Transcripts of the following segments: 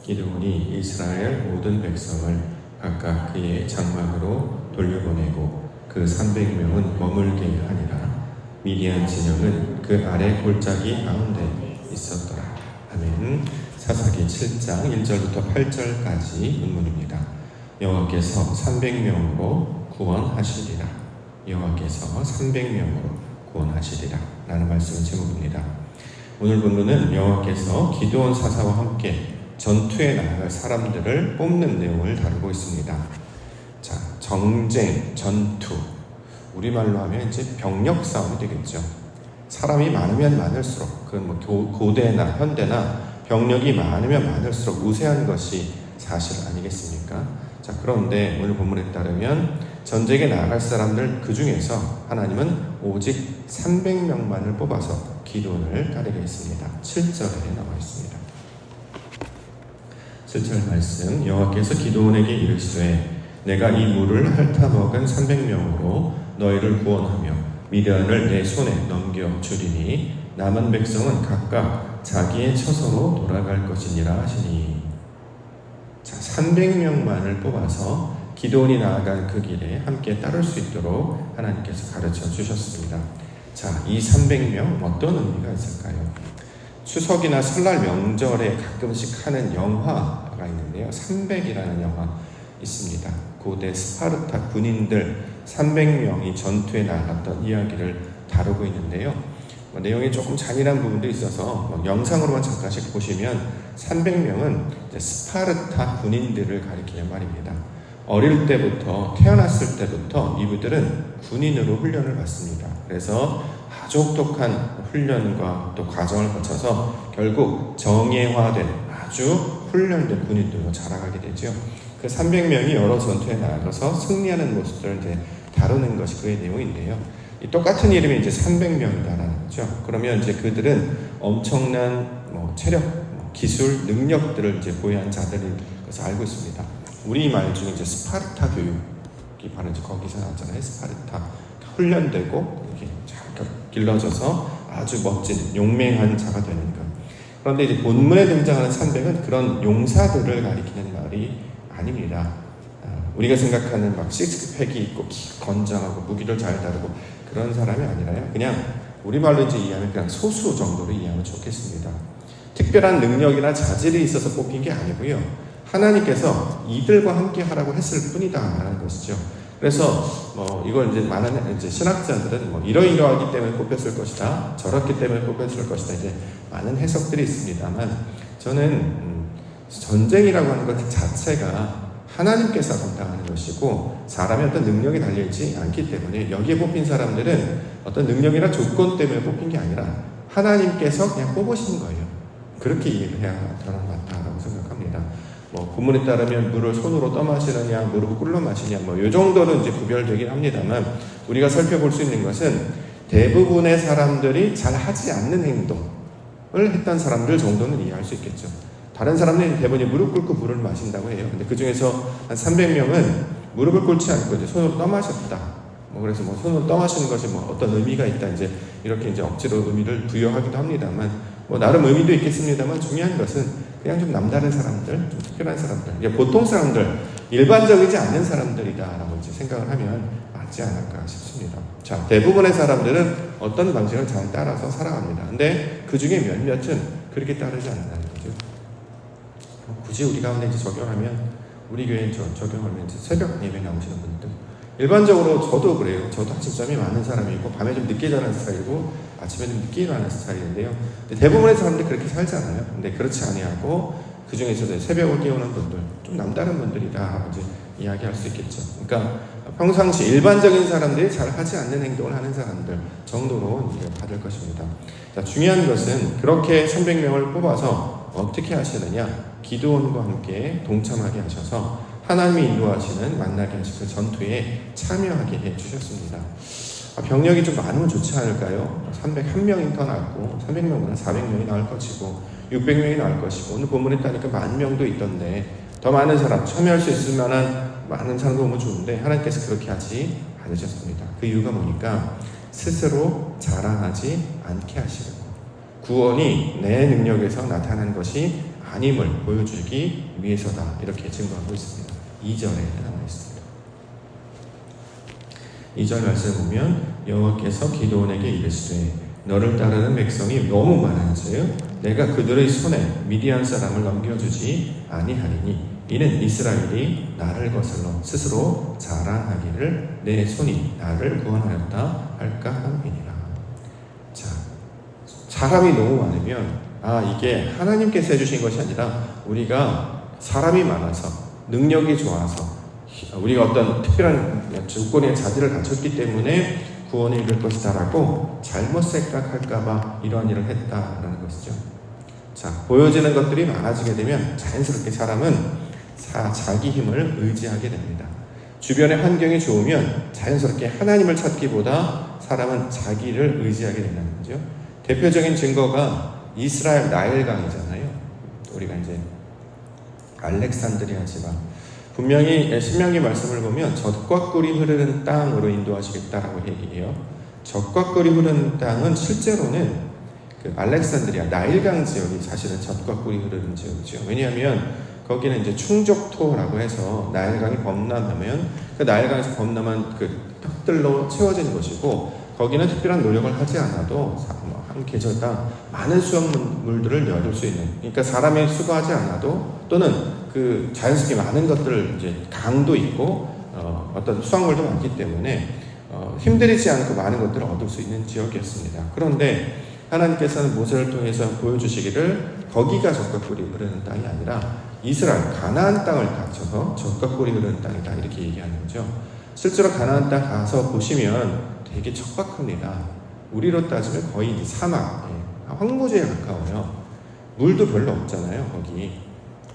기드온이 이스라엘 모든 백성을 각각 그의 장막으로 돌려보내고 그 300명은 머물게 하니라. 미디안 진영은 그 아래 골짜기 가운데 있었더라. 아멘. 사사기 7장 1절부터 8절까지 본문입니다. 여호와께서 300명으로 구원하시리라. 여호와께서 300명으로 구원하시리라 라는 말씀의 제목입니다. 오늘 본문은 여호와께서 기드온 사사와 함께 전투에 나갈 사람들을 뽑는 내용을 다루고 있습니다. 자, 정쟁, 전투, 우리말로 하면 이제 병력 싸움이 되겠죠. 사람이 많으면 많을수록, 그 뭐 고대나 현대나 병력이 많으면 많을수록 우세한 것이 사실 아니겠습니까? 자, 그런데 오늘 본문에 따르면 전쟁에 나아갈 사람들 그 중에서 하나님은 오직 300명만을 뽑아서 기드온을 따르게 했습니다. 7절에 나와 있습니다. 7절 말씀, 여호와께서 기드온에게 이르시되 내가 이 물을 핥아먹은 300명으로 너희를 구원하며 미디안을 내 손에 넘겨주리니 남은 백성은 각각 자기의 처소로 돌아갈 것이니라 하시니. 자, 300명만을 뽑아서 기드온이 나아간 그 길에 함께 따를 수 있도록 하나님께서 가르쳐 주셨습니다. 자, 이 300명 어떤 의미가 있을까요? 추석이나 설날 명절에 가끔씩 하는 영화가 있는데요. 300이라는 영화 있습니다. 고대 스파르타 군인들 300명이 전투에 나갔던 이야기를 다루고 있는데요. 내용이 조금 잔인한 부분도 있어서 영상으로만 잠깐씩 보시면 300명은 스파르타 군인들을 가리키는 말입니다. 어릴 때부터, 태어났을 때부터 이분들은 군인으로 훈련을 받습니다. 그래서 아주 혹독한 훈련과 또 과정을 거쳐서 결국 정예화된 아주 훈련된 군인들로 자라가게 되죠. 그 300명이 여러 전투에 나가서 승리하는 모습들을 이제 다루는 것이 그의 내용인데요. 이 똑같은 이름이 이제 300명이다라는 거죠. 그러면 이제 그들은 엄청난 체력, 기술, 능력들을 이제 보유한 자들인 것을 알고 있습니다. 우리 말 중에 이제 스파르타 교육이 바로 이제 거기서 나왔잖아요. 스파르타 훈련되고 이렇게 잘 길러져서 아주 멋진 용맹한 자가 되는 것. 그런데 이제 본문에 등장하는 300은 그런 용사들을 가리키는 말이 아닙니다. 우리가 생각하는 막 식스팩이 있고 건장하고 무기를 잘 다루고 그런 사람이 아니라요. 그냥 우리말로 이제 이해하면 그냥 소수 정도로 이해하면 좋겠습니다. 특별한 능력이나 자질이 있어서 뽑힌 게 아니고요. 하나님께서 이들과 함께 하라고 했을 뿐이다라는 것이죠. 그래서 이걸 이제 많은 이제 신학자들은 이러이러하기 때문에 뽑혔을 것이다, 저렇기 때문에 뽑혔을 것이다, 이제 많은 해석들이 있습니다만 저는 전쟁이라고 하는 것 자체가 하나님께서 감당하는 것이고 사람의 어떤 능력이 달려있지 않기 때문에 여기에 뽑힌 사람들은 어떤 능력이나 조건 때문에 뽑힌 게 아니라 하나님께서 그냥 뽑으신 거예요. 그렇게 이해를 해야 저는 맞다라고 생각합니다. 본문에 따르면 물을 손으로 떠마시느냐, 무릎을 꿇러 마시냐, 이 정도는 이제 구별되긴 합니다만 우리가 살펴볼 수 있는 것은 대부분의 사람들이 잘 하지 않는 행동을 했던 사람들 정도는 이해할 수 있겠죠. 다른 사람들이 대부분이 무릎 꿇고 물을 마신다고 해요. 근데 그 중에서 한 300명은 무릎을 꿇지 않고 이제 손으로 떠마셨다. 그래서 손으로 떠마시는 것이 어떤 의미가 있다. 이제 이렇게 이제 억지로 의미를 부여하기도 합니다만, 나름 의미도 있겠습니다만 중요한 것은 그냥 좀 남다른 사람들, 좀 특별한 사람들, 보통 사람들, 일반적이지 않는 사람들이다라고 이제 생각을 하면 맞지 않을까 싶습니다. 자, 대부분의 사람들은 어떤 방식을 잘 따라서 살아갑니다. 근데 그 중에 몇몇은 그렇게 따르지 않는다는 거죠. 굳이 우리 가운데 이제 적용하면, 우리 교회에 적용하면 이제 새벽 예배 나오시는 분들, 일반적으로 저도 그래요. 저도 아침잠이 많은 사람이고 밤에 좀 늦게 자는 스타일이고 아침에 좀 늦게 일어나는 스타일인데요. 대부분의 사람들이 그렇게 살잖아요. 근데 그렇지 아니하고 그 중에서도 새벽을 깨우는 분들, 좀 남다른 분들이다 이제 이야기할 수 있겠죠. 그러니까 평상시 일반적인 사람들이 잘 하지 않는 행동을 하는 사람들 정도로 이제 받을 것입니다. 자, 중요한 것은 그렇게 300명을 뽑아서 어떻게 하시느냐? 기드온과 함께 동참하게 하셔서 하나님이 인도하시는 만나게 하신 그 전투에 참여하게 해주셨습니다. 병력이 좀 많으면 좋지 않을까요? 301명이 더 낫고 300명보다 400명이 나을 것이고 600명이 나을 것이고 오늘 본문에 따니까 10,000명도 있던데 더 많은 사람, 참여할 수 있을 만한 많은 사람도 오면 좋은데 하나님께서 그렇게 하지 않으셨습니다. 그 이유가 뭐니까 스스로 자랑하지 않게 하시려고. 구원이 내 능력에서 나타난 것이 아님을 보여주기 위해서다. 이렇게 증거하고 있습니다. 2절에 나와 있습니다. 2절 말씀을 보면 여호와께서 기드온에게 이르시되 너를 따르는 백성이 너무 많은즉 내가 그들의 손에 미디안 사람을 넘겨주지 아니하리니 이는 이스라엘이 나를 거슬러 스스로 자랑하기를 내 손이 나를 구원하였다 할까 함이니라. 자, 사람이 너무 많으면 이게 하나님께서 해주신 것이 아니라 우리가 사람이 많아서 능력이 좋아서 우리가 어떤 특별한 조건의 자질을 갖췄기 때문에 구원에 이를 것이다라고 잘못 생각할까봐 이러한 일을 했다라는 것이죠. 자, 보여지는 것들이 많아지게 되면 자연스럽게 사람은 자기 힘을 의지하게 됩니다. 주변의 환경이 좋으면 자연스럽게 하나님을 찾기보다 사람은 자기를 의지하게 된다는 거죠. 대표적인 증거가 이스라엘 나일강이잖아요. 우리가 이제 알렉산드리아 지방, 분명히 신명기 말씀을 보면 젖과 꿀이 흐르는 땅으로 인도하시겠다라고 얘기해요. 젖과 꿀이 흐르는 땅은 실제로는 그 알렉산드리아 나일강 지역이 사실은 젖과 꿀이 흐르는 지역이죠. 왜냐하면 거기는 이제 충족토라고 해서 나일강이 범람하면 그 나일강에서 범람한 그 흙들로 채워진 곳이고, 거기는 특별한 노력을 하지 않아도 한 계절당 많은 수확물들을 얻을 수 있는, 그러니까 사람이 수고하지 않아도 또는 그 자연스럽게 많은 것들을 이제 강도 있고 어떤 수확물도 많기 때문에 힘들이지 않고 많은 것들을 얻을 수 있는 지역이었습니다. 그런데 하나님께서는 모세를 통해서 보여주시기를 거기가 젖과 꿀이 흐르는 땅이 아니라 이스라엘 가나안 땅을 갖춰서 젖과 꿀이 흐르는 땅이다 이렇게 얘기하는 거죠. 실제로 가나안 땅 가서 보시면 되게 척박합니다. 우리로 따지면 거의 이제 사막, 황무지에 가까워요. 물도 별로 없잖아요. 거기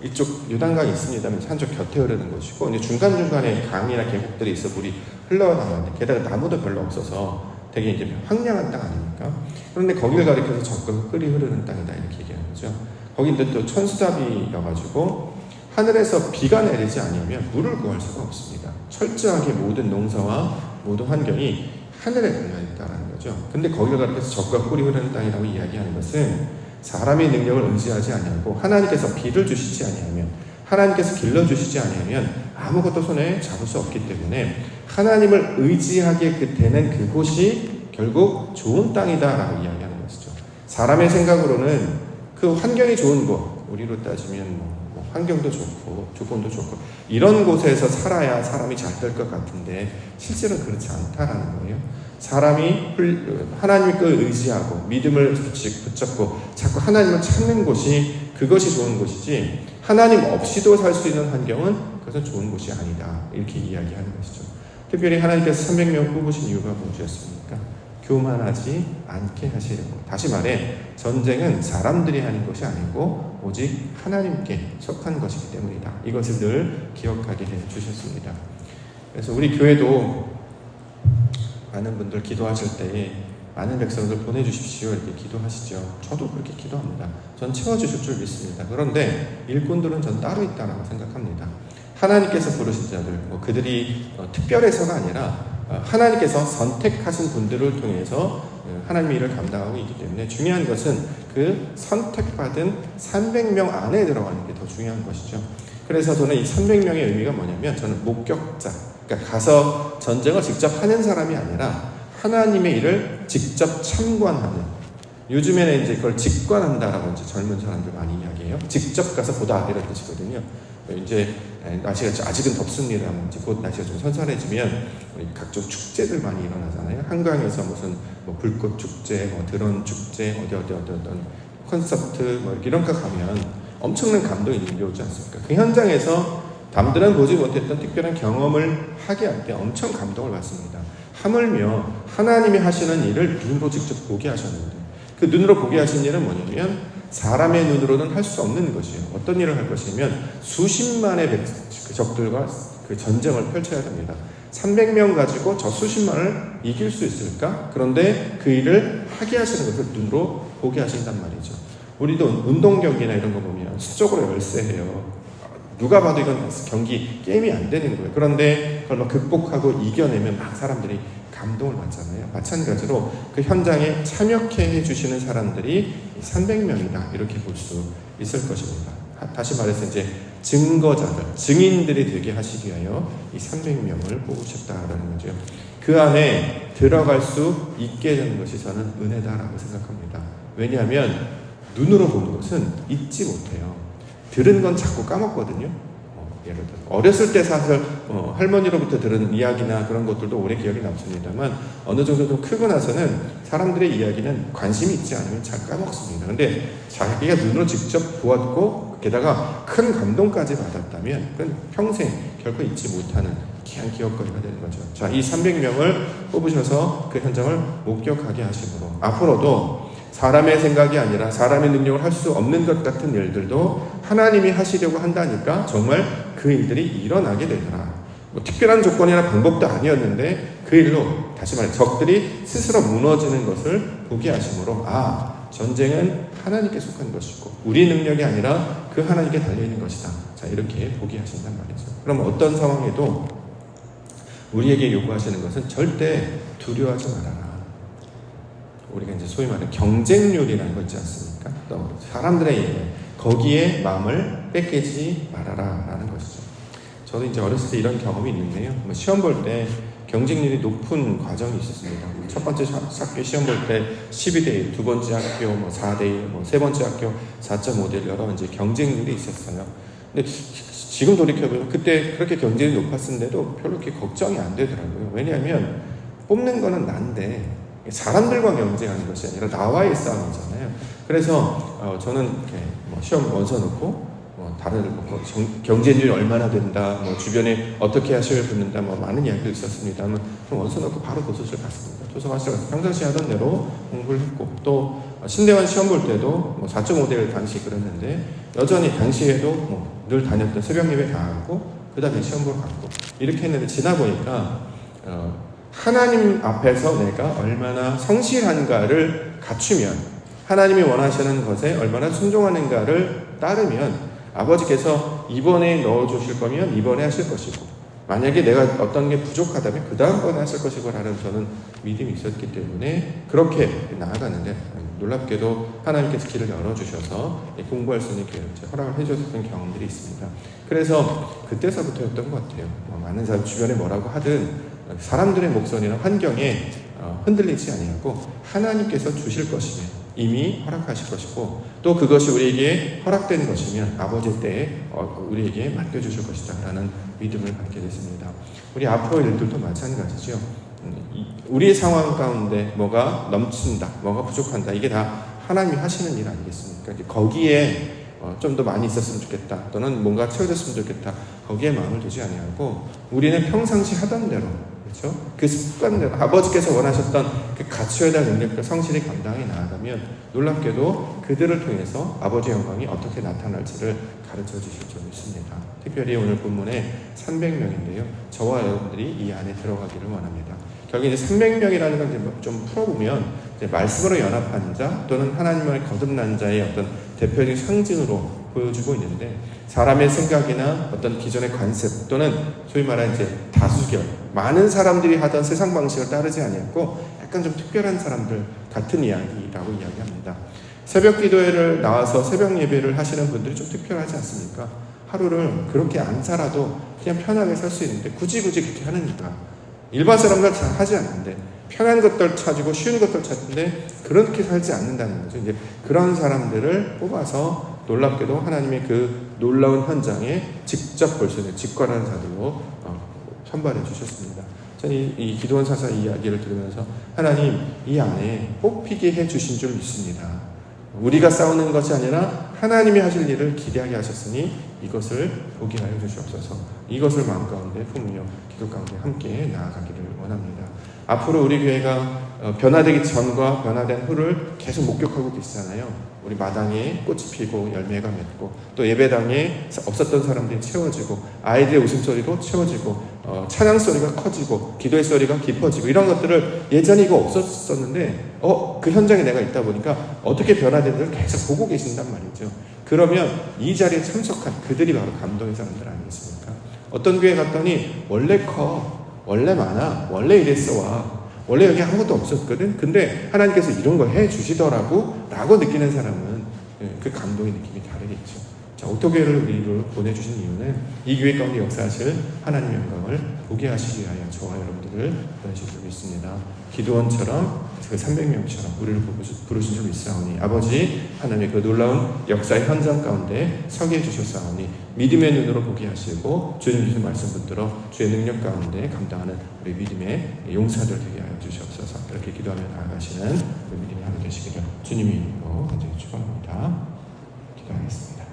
이쪽 요단강이 있습니다만 한쪽 곁에 흐르는 것이고, 이제 중간중간에 강이나 계곡들이 있어 물이 흘러나가는데, 게다가 나무도 별로 없어서 되게 이제 황량한 땅 아닙니까? 그런데 거기를 가리켜서 젖과 꿀이 흐르는 땅이다 이렇게 얘기하는 거죠. 거기는 또 천수답이여가지고 하늘에서 비가 내리지 않으면 물을 구할 수가 없습니다. 철저하게 모든 농사와 모든 환경이 하늘에 달려있다는 거죠. 근데 거기를 가리켜서 젖과 꿀이 흐르는 땅이라고 이야기하는 것은 사람의 능력을 의지하지 아니하고 하나님께서 비를 주시지 아니하면, 하나님께서 길러주시지 아니하면 아무것도 손에 잡을 수 없기 때문에 하나님을 의지하게 되는 그곳이 결국 좋은 땅이다라고 이야기하는 것이죠. 사람의 생각으로는 그 환경이 좋은 곳, 우리로 따지면 뭐 환경도 좋고 조건도 좋고 이런 곳에서 살아야 사람이 잘 될 것 같은데 실제로는 그렇지 않다라는 거예요. 사람이 하나님을 의지하고 믿음을 붙잡고 자꾸 하나님을 찾는 곳이, 그것이 좋은 곳이지 하나님 없이도 살 수 있는 환경은 그것은 좋은 곳이 아니다 이렇게 이야기하는 것이죠. 특별히 하나님께서 300명 뽑으신 이유가 무엇이었습니까? 교만하지 않게 하시려고. 다시 말해 전쟁은 사람들이 하는 것이 아니고 오직 하나님께 속한 것이기 때문이다. 이것을 늘 기억하게 해주셨습니다. 그래서 우리 교회도 많은 분들 기도하실 때 많은 백성들 보내주십시오 이렇게 기도하시죠. 저도 그렇게 기도합니다. 전 채워주실 줄 믿습니다. 그런데 일꾼들은 전 따로 있다고 생각합니다. 하나님께서 부르신 자들, 그들이 특별해서가 아니라 하나님께서 선택하신 분들을 통해서 하나님의 일을 감당하고 있기 때문에 중요한 것은 그 선택받은 300명 안에 들어가는 게 더 중요한 것이죠. 그래서 저는 이 300명의 의미가 뭐냐면, 저는 목격자, 그러니까 가서 전쟁을 직접 하는 사람이 아니라 하나님의 일을 직접 참관하는, 요즘에는 이제 그걸 직관한다라고 이제 젊은 사람들 많이 이야기해요. 직접 가서 보다 이런 뜻이거든요. 이제 날씨가 아직은 덥습니다만 이제 곧 날씨가 좀 선선해지면 각종 축제들 많이 일어나잖아요. 한강에서 무슨 불꽃 축제, 드론 축제, 어떤 콘서트 이런 거 가면 엄청난 감동이 밀려오지 않습니까? 그 현장에서 남들은 보지 못했던 특별한 경험을 하게 할 때 엄청 감동을 받습니다. 하물며 하나님이 하시는 일을 눈으로 직접 보게 하셨는데, 그 눈으로 보게 하신 일은 뭐냐면 사람의 눈으로는 할 수 없는 것이에요. 어떤 일을 할 것이면 수십만의 적들과 그 전쟁을 펼쳐야 됩니다. 300명 가지고 저 수십만을 이길 수 있을까? 그런데 그 일을 하게 하시는 것을 눈으로 보게 하신단 말이죠. 우리도 운동 경기나 이런 거 보면 수적으로 열세해요. 누가 봐도 이건 게임이 안 되는 거예요. 그런데 그걸 극복하고 이겨내면 막 사람들이 감동을 받잖아요. 마찬가지로 그 현장에 참여해 주시는 사람들이 300명이다 이렇게 볼 수 있을 것입니다. 다시 말해서 이제 증거자들, 증인들이 되게 하시기 위하여 이 300명을 뽑으셨다라는 거죠. 그 안에 들어갈 수 있게 되는 것이 저는 은혜다라고 생각합니다. 왜냐하면 눈으로 보는 것은 잊지 못해요. 들은 건 자꾸 까먹거든요. 예를 들어 어렸을 때 사실 할머니로부터 들은 이야기나 그런 것들도 오래 기억이 남습니다만 어느 정도 좀 크고 나서는 사람들의 이야기는 관심이 있지 않으면 잘 까먹습니다. 근데 자기가 눈으로 직접 보았고 게다가 큰 감동까지 받았다면 그건 평생 결코 잊지 못하는 귀한 기억거리가 되는 거죠. 자, 이 300명을 뽑으셔서 그 현장을 목격하게 하심으로 앞으로도 사람의 생각이 아니라 사람의 능력을 할 수 없는 것 같은 일들도 하나님이 하시려고 한다니까 정말 그 일들이 일어나게 되더라. 뭐 특별한 조건이나 방법도 아니었는데 그 일로 다시 말해 적들이 스스로 무너지는 것을 보게 하심으로 전쟁은 하나님께 속한 것이고 우리 능력이 아니라 그 하나님께 달려있는 것이다. 자, 이렇게 보게 하신단 말이죠. 그럼 어떤 상황에도 우리에게 요구하시는 것은 절대 두려워하지 말아라. 우리가 이제 소위 말하는 경쟁률이라는 거 있지 않습니까? 또 사람들의 거기에 마음을 뺏기지 말아라 라는 것이죠. 저도 이제 어렸을 때 이런 경험이 있는데요. 시험 볼 때 경쟁률이 높은 과정이 있었습니다. 첫 번째 학교 시험 볼 때 12대 1, 두 번째 학교 4대 1, 세 번째 학교 4.5대 1 여러 이제 경쟁률이 있었어요. 근데 지금 돌이켜보면 그때 그렇게 경쟁이 높았는데도 별로 그렇게 걱정이 안 되더라고요. 왜냐하면 뽑는 거는 난데 사람들과 경쟁하는 것이 아니라 나와의 싸움이잖아요. 그래서 저는 이렇게 시험 원서 넣고 다른 경쟁률이 얼마나 된다, 주변에 어떻게 하셔야 붙는다, 많은 이야기가 있었습니다만 원서 넣고 바로 도서실 갔습니다. 도서관실 가서 평상시 하던 대로 공부를 했고 또 신대원 시험 볼 때도 4.5대1 당시 그랬는데 여전히 당시에도 늘 다녔던 새벽 예배 다 하고 그 다음에 시험 보러 갔고 이렇게 했는데 지나 보니까 하나님 앞에서 내가 얼마나 성실한가를 갖추면 하나님이 원하시는 것에 얼마나 순종하는가를 따르면 아버지께서 이번에 넣어주실 거면 이번에 하실 것이고 만약에 내가 어떤 게 부족하다면 그 다음번에 하실 것이고 라는 저는 믿음이 있었기 때문에 그렇게 나아가는데 놀랍게도 하나님께서 길을 열어주셔서 공부할 수 있는 기회를 허락을 해주셨던 경험들이 있습니다. 그래서 그때서부터였던 것 같아요. 많은 사람 주변에 뭐라고 하든 사람들의 목소리나 환경에 흔들리지 아니하고 하나님께서 주실 것이면 이미 허락하실 것이고 또 그것이 우리에게 허락된 것이면 아버지 때에 우리에게 맡겨주실 것이다 라는 믿음을 갖게 됐습니다. 우리 앞으로 일들도 마찬가지죠. 우리의 상황 가운데 뭐가 넘친다, 뭐가 부족한다, 이게 다 하나님이 하시는 일 아니겠습니까? 거기에 좀 더 많이 있었으면 좋겠다, 또는 뭔가 채워졌으면 좋겠다, 거기에 마음을 두지 아니하고 우리는 평상시 하던 대로, 그렇죠? 그 습관대로 아버지께서 원하셨던 그 갖춰야 될 능력과 성실히 감당해 나아가면 놀랍게도 그들을 통해서 아버지의 영광이 어떻게 나타날지를 가르쳐 주실 줄 믿습니다. 특별히 오늘 본문에 300명인데요. 저와 여러분들이 이 안에 들어가기를 원합니다. 결국 이제 300명이라는 걸 좀 풀어보면 이제 말씀으로 연합한 자 또는 하나님을 거듭난 자의 어떤 대표적인 상징으로 보여주고 있는데 사람의 생각이나 어떤 기존의 관습 또는 소위 말하는 이제 다수결 많은 사람들이 하던 세상 방식을 따르지 아니었고 약간 좀 특별한 사람들 같은 이야기라고 이야기합니다. 새벽 기도회를 나와서 새벽 예배를 하시는 분들이 좀 특별하지 않습니까? 하루를 그렇게 안 살아도 그냥 편하게 살 수 있는데 굳이 그렇게 하는 이유가 일반 사람들 잘 하지 않는데 편한 것들 찾고 쉬운 것들 찾는데 그렇게 살지 않는다는 거죠. 이제 그런 사람들을 뽑아서 놀랍게도 하나님의 그 놀라운 현장에 직접 볼 수 있는 직관하는 자들로 선발해 주셨습니다. 저는 이 기도원 사사 이야기를 들으면서 하나님 이 안에 뽑히게 해 주신 줄 믿습니다. 우리가 싸우는 것이 아니라 하나님이 하실 일을 기대하게 하셨으니 이것을 보게 하여 주시옵소서. 이것을 마음 가운데 품으며 기도 가운데 함께 나아가기를 원합니다. 앞으로 우리 교회가 변화되기 전과 변화된 후를 계속 목격하고 계시잖아요. 우리 마당에 꽃이 피고 열매가 맺고 또 예배당에 없었던 사람들이 채워지고 아이들의 웃음소리로 채워지고 찬양 소리가 커지고 기도의 소리가 깊어지고 이런 것들을 예전에 이거 없었었는데 그 현장에 내가 있다 보니까 어떻게 변화되는지를 계속 보고 계신단 말이죠. 그러면 이 자리에 참석한 그들이 바로 감동의 사람들 아니겠습니까? 어떤 교회 갔더니 원래 커, 원래 많아, 원래 이랬어 와, 원래 여기 아무것도 없었거든. 근데 하나님께서 이런 걸 해주시더라고 라고 느끼는 사람은 그 감동의 느낌이 다르겠죠. 자, 옥토교회를 우리로 보내주신 이유는 이 교회 가운데 역사하실 하나님의 영광을 보게 하시기 위하여 저와 여러분들을 보내신 줄 믿습니다. 기도원처럼 그 300명처럼 우리를 부르신 줄 믿사오니 아버지 하나님의 그 놀라운 역사의 현장 가운데 서게 해주셨사오니 믿음의 눈으로 보게 하시고 주님 주신 말씀 붙들어 주의 능력 가운데 감당하는 우리 믿음의 용사들 되게 하여 주시옵소서. 이렇게 기도하며 나아가시는 우리 믿음이 하나 되시기를 주님의 이름으로 간절히 축원합니다. 기도하겠습니다.